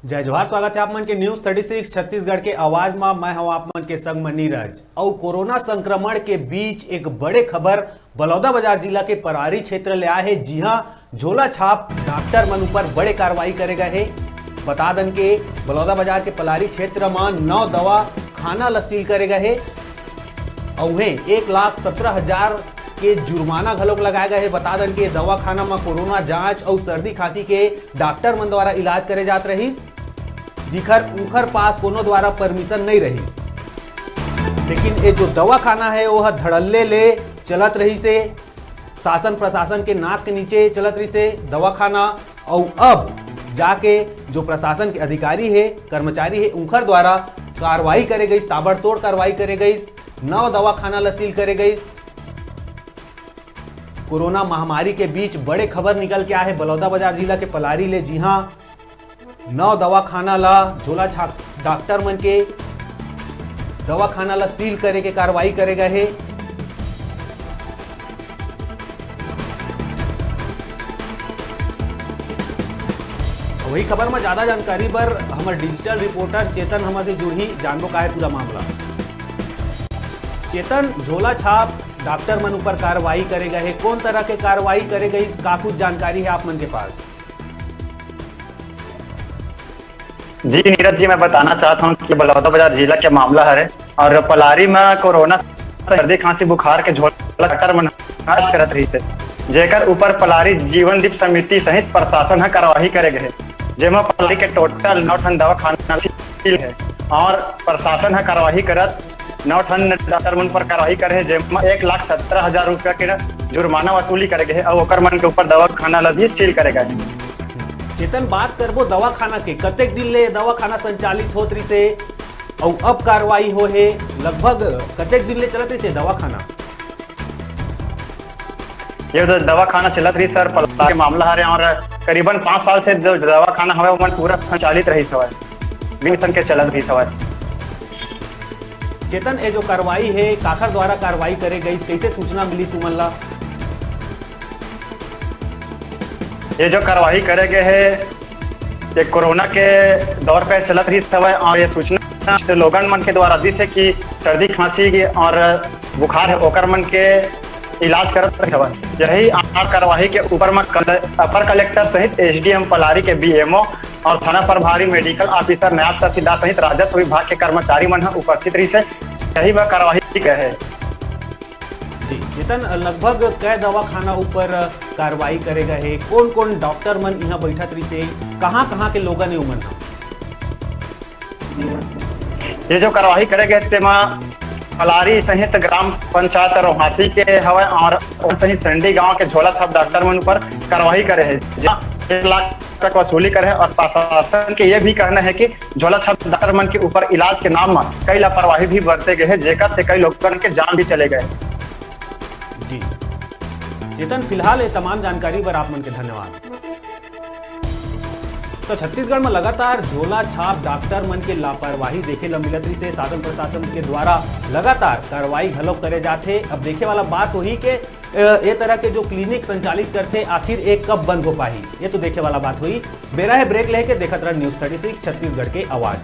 जय जोहार, स्वागत है आप मन के न्यूज 36 छत्तीसगढ़ के आवाज में। मैं हूं आप मन के संग में नीरज। और कोरोना संक्रमण के बीच एक बड़े खबर बलौदाबाजार जिला के परारी क्षेत्र ले आए है। जी हां, झोला छाप डॉक्टर मन ऊपर बड़े कार्रवाई करे गए है। बता दन के बलौदाबाजार के पलारी क्षेत्र में 9 दवा खाना ला सील करे गए है और उन्हें 1,17,000 के जुर्माना घलोक लगाया गया है। बता दन के दवा खाना में कोरोना जांच और सर्दी खांसी के डॉक्टर मन द्वारा इलाज करे जात रही, जिखर उखर पास कोनो द्वारा परमिशन नहीं रही। लेकिन ये जो दवा खाना है वो धड़ल्ले ले चलत रही से, शासन प्रशासन के नाक के नीचे चलत रही से दवा खाना। और अब जाके जो प्रशासन के अधिकारी है, कर्मचारी है, उनकर द्वारा कार्रवाई करे गई, ताबड़तोड़ कार्रवाई करे गई। 9 दवा खाना ला सील करे गई। कोरोना महामारी के बीच बड़े खबर निकल के आए है बलौदाबाजार जिला के पलारी ले। जी हां, 9 दवा खाना ला झोला छाप डॉक्टर मन के दवा खाना ला सील करे के कार्रवाई करे गए है। वही खबर में ज्यादा जानकारी पर हमारे डिजिटल रिपोर्टर चेतन हमारे जुड़ी जानबो का है पूरा मामला। चेतन, झोला छाप डॉक्टर मन ऊपर कार्रवाई करे गए है, कौन तरह के कार्रवाई करे गई, का कुछ जानकारी है आप मन के पास? जी नीरज जी, मैं बताना चाहता हूँ कि बलौदाबाजार जिला के मामला है और पलारी में कोरोना सर्दी खांसी बुखार के झोला डॉक्टर मन करत रही थे, जेकर ऊपर पलारी जीवन दीप समिति सहित प्रशासन है कार्रवाई करे गए, जेमा पलारी के टोटल 9 ठन दवा खाना है और प्रशासन है कार्रवाई करत 9 ठन डॉक्टर मन पर कार्रवाई करे है, जेमा 1,17,000 रुपया के जुर्माना वसूली करे गए और ओकर मन के ऊपर दवा खाना ला भी सील करे गए। चेतन, बात करबो दवा खाना के, कतेक दिन ले दवा खाना संचालित होत रही से और अब कार्रवाई हो है, लगभग कतेक दिन ले चलत रही से दवा खाना? ये दवा खाना चलत रही सर, पलारी के मामला है और करीबन 5 साल से जो दवा खाना है वो पूरा संचालित रही सवाल मिशन के चलत रही सवाल। चेतन, ये जो कार्रवाई है काखर द्वारा कार्रवाई करे गई, कैसे सूचना मिली सुमन ला? ये जो कार्रवाई करे गए है ये कोरोना के दौर पे चलत रही समय और ये सूचना लोगन मन के द्वारा दी है कि सर्दी खांसी और बुखार है ओकर मन के इलाज करत रहे। यही कार्रवाई के ऊपर में अपर कलेक्टर सहित एसडीएम पलारी के बीएमओ और थाना प्रभारी मेडिकल ऑफिसर नायब तहसीलदार सहित राजस्व विभाग के कर्मचारी मन उपस्थित रही से यही वह कार्रवाई की है। जी चेतन, लगभग कै दवा खाना ऊपर कार्रवाई करे गए है, कौन कौन डॉक्टर मन यहाँ बैठत रही से, कहाँ कहाँ के लोगन है उमन? ये जो कार्रवाई करे गए तेमा पलारी सहित ग्राम पंचायत रोहासी के हवा और सहित संडी गांव के झोला छाप डॉक्टर मन पर कार्रवाई करे है, 1 लाख तक वसूली करे और प्रशासन के ये भी कहना है कि झोला छाप डॉक्टर मन के ऊपर इलाज के नाम में कई लापरवाही भी बरते गए हैं, जेकर से कई लोगों के जान भी चले गए। जी चेतन, फिलहाल ये तमाम जानकारी पर आप मन के धन्यवाद। तो छत्तीसगढ़ में लगातार झोला छाप डॉक्टर मन के लापरवाही देखे ला मिलत रही से शासन प्रशासन के द्वारा लगातार कार्रवाई घलो करे जाते। अब देखे वाला बात वही के ये तरह के जो क्लिनिक संचालित करते आखिर एक कब बंद हो पाही, ये तो देखे वाला बात हुई। बेरा है ब्रेक लेके देखत रह न्यूज 36 छत्तीसगढ़ के आवाज।